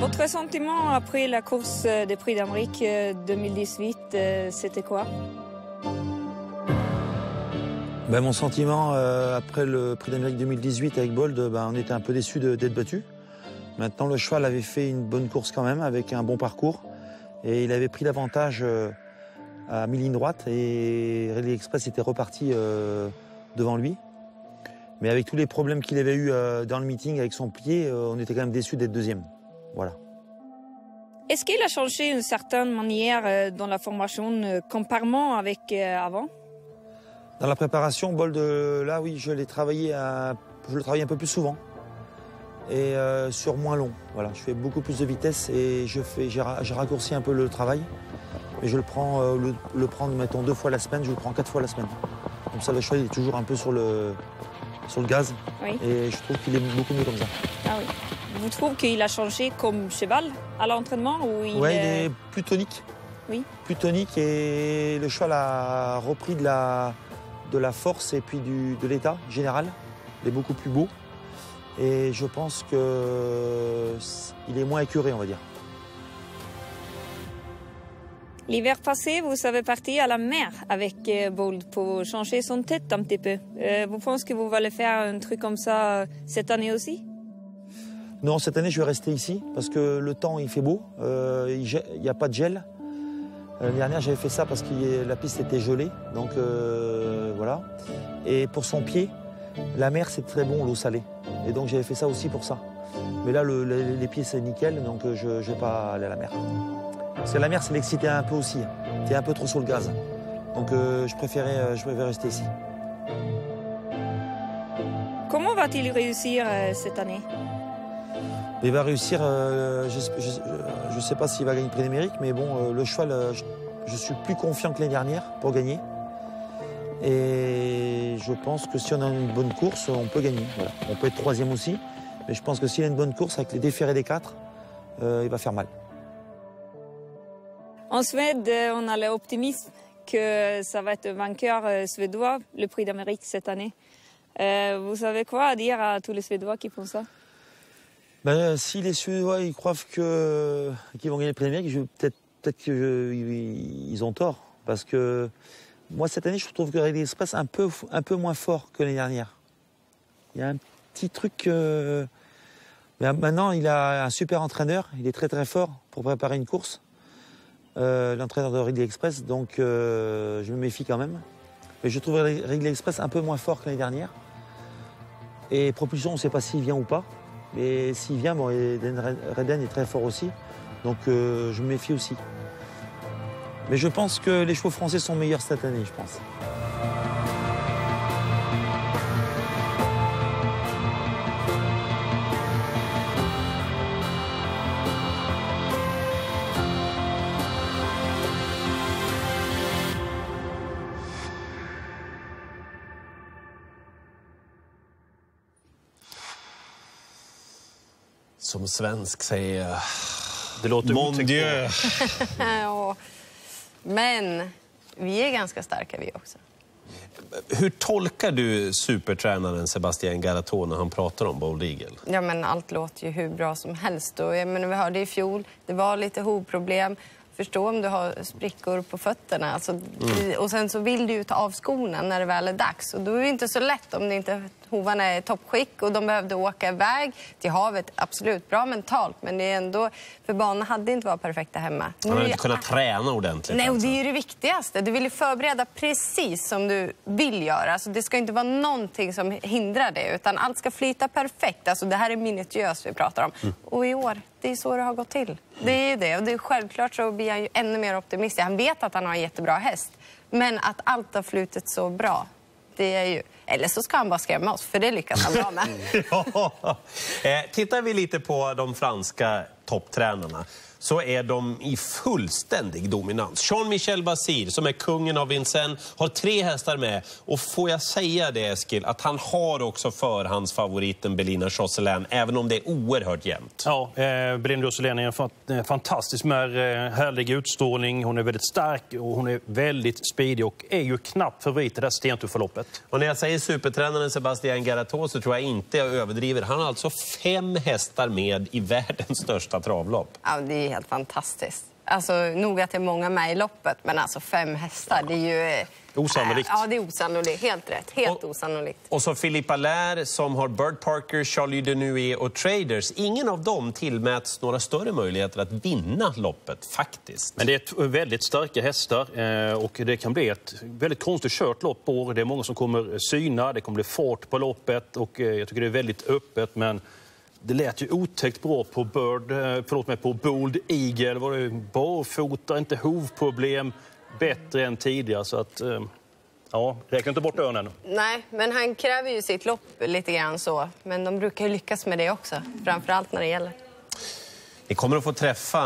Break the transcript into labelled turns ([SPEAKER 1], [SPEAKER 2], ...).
[SPEAKER 1] Votre sentiment après la course des Prix d'Amérique 2018, c'était quoi?
[SPEAKER 2] Mon sentiment après le Prix d'Amérique 2018 avec Bold, on était un peu déçus d'être battus. Maintenant, le cheval avait fait une bonne course quand même, avec un bon parcours. Et il avait pris l'avantage à mi-ligne droite et Rally Express était reparti devant lui. Mais avec tous les problèmes qu'il avait eu dans le meeting avec son pied, on était quand même déçus d'être deuxième. Voilà.
[SPEAKER 1] Est-ce qu'il a changé d'une certaine manière dans la formation comparément avec avant?
[SPEAKER 2] Dans la préparation, Bold, là, oui, je le travaillais un peu plus souvent et sur moins long. Voilà, je fais beaucoup plus de vitesse et j'ai raccourci un peu le travail. Mais je le prends, mettons 2 fois la semaine, je le prends 4 fois la semaine. Comme ça, le cheval est toujours un peu sur le gaz.
[SPEAKER 1] Oui.
[SPEAKER 2] Et je trouve qu'il est beaucoup mieux comme ça.
[SPEAKER 1] Ah oui. Vous trouvez qu'il a changé comme cheval à l'entraînement ou
[SPEAKER 2] il est plus tonique.
[SPEAKER 1] Oui.
[SPEAKER 2] Plus tonique et le cheval a repris de la force et puis de l'état général. Il est beaucoup plus beau. Et je pense qu'il est moins écœuré, on va dire.
[SPEAKER 1] L'hiver passé, vous avez parti à la mer avec Bold pour changer son tête un petit peu. Vous pensez que vous allez faire un truc comme ça cette année aussi?
[SPEAKER 2] Non, cette année, je vais rester ici parce que le temps, il fait beau. Il n'y a pas de gel. L'année dernière, j'avais fait ça parce que la piste était gelée. Donc, voilà. Et pour son pied, la mer, c'est très bon, l'eau salée. Et donc, j'avais fait ça aussi pour ça. Mais là, les pieds, c'est nickel. Donc, je ne vais pas aller à la mer. Parce que la mer, c'est l'exciter un peu aussi. Tu es un peu trop sur le gaz. Donc, je préférais rester ici.
[SPEAKER 1] Comment va-t-il réussir cette année?
[SPEAKER 2] Il va réussir, je ne sais pas s'il va gagner le Prix d'Amérique, mais bon, le cheval, je suis plus confiant que l'année dernière pour gagner. Et je pense que si on a une bonne course, on peut gagner. Voilà. On peut être 3e aussi, mais je pense que s'il a une bonne course avec les déférés des 4, il va faire mal.
[SPEAKER 1] En Suède, on a l'optimisme que ça va être vainqueur suédois, le Prix d'Amérique cette année. Vous savez quoi à dire à tous les Suédois qui font ça?
[SPEAKER 2] Si les Suédois ils croient qu'ils vont gagner le Prix d'Amérique, peut-être qu'ils ont tort. Parce que moi, cette année, je trouve que Rally Express est un peu moins fort que l'année dernière. Il y a un petit truc... Mais maintenant, il a un super entraîneur. Il est très très fort pour préparer une course. L'entraîneur de Rally Express, donc je me méfie quand même. Mais je trouve Rally Express un peu moins fort que l'année dernière. Et Propulsion, on ne sait pas s'il vient ou pas. Mais s'il vient, bon, Reden est très fort aussi. Donc je me méfie aussi. Mais je pense que les chevaux français sont meilleurs cette année, je pense.
[SPEAKER 3] Som svensk säger jag...
[SPEAKER 4] Det låter
[SPEAKER 3] Mon Dieu.
[SPEAKER 5] Ja. Men vi är ganska starka vi också.
[SPEAKER 3] Hur tolkar du supertränaren Sebastian Garato när han pratar om Bold Eagle?
[SPEAKER 5] Ja, men allt låter ju hur bra som helst. Och jag menar, vi hörde i fjol, det var lite hovproblem. Förstå om du har sprickor på fötterna. Alltså, och sen så vill du ju ta av skorna när det väl är dags. Och då är det inte så lätt om det inte hovarna är i toppskick. Och de behövde åka iväg till havet. Absolut, bra mentalt. Men det är ändå, för banan hade inte varit perfekta hemma.
[SPEAKER 3] Han hade inte kunnat träna ordentligt.
[SPEAKER 5] Nej, och det är ju det viktigaste. Du vill ju förbereda precis som du vill göra. Alltså, det ska inte vara någonting som hindrar det. Utan allt ska flyta perfekt. Alltså, det här är minutiöst vi pratar om. Och i år, det är så det har gått till. Det är ju det. Och det är självklart så blir han ju ännu mer optimistisk. Han vet att han har en jättebra häst. Men att allt har flutit så bra, det är ju... Eller så ska han bara skrämma oss, för det lyckas han bra med.
[SPEAKER 3] Ja. Tittar vi lite på de franska topptränarna så är de i fullständig dominans. Jean-Michel Basir, som är kungen av Vincennes, har 3 hästar med. Och får jag säga det, Eskil, att han har också förhandsfavoriten Bellina Josselin, även om det är oerhört jämnt.
[SPEAKER 4] Ja, Bellina Josselin är en fantastisk med härlig utstrålning. Hon är väldigt stark och hon är väldigt speedig och är ju knappt favorit i det här stentuffa loppet.
[SPEAKER 3] Och när jag säger supertränaren Sébastien Garato så tror jag inte jag överdriver. Han har alltså 5 hästar med i världens största travlopp.
[SPEAKER 5] Ja, det är helt fantastiskt. Alltså, nog att det är många med i loppet, men alltså 5 hästar, det är ju...
[SPEAKER 4] Osannolikt.
[SPEAKER 5] Ja, det är osannolikt. Helt rätt. Helt osannolikt.
[SPEAKER 3] Och så Philippe Allaire som har Bird Parker, Charlie Deneuve och Traders. Ingen av dem tillmäts några större möjligheter att vinna loppet, faktiskt.
[SPEAKER 4] Men det är väldigt starka hästar och det kan bli ett väldigt konstigt kört lopp på. Det är många som kommer syna, det kommer bli fart på loppet och jag tycker det är väldigt öppet, men det lät ju otäckt bra på på Bold Eagle. Det var ju barfota, inte hovproblem, bättre än tidigare, så att ja, räkna inte bort örnen.
[SPEAKER 5] Nej, men han kräver ju sitt lopp lite grann så. Men de brukar ju lyckas med det också, framförallt när det gäller.
[SPEAKER 3] Ni kommer att få träffa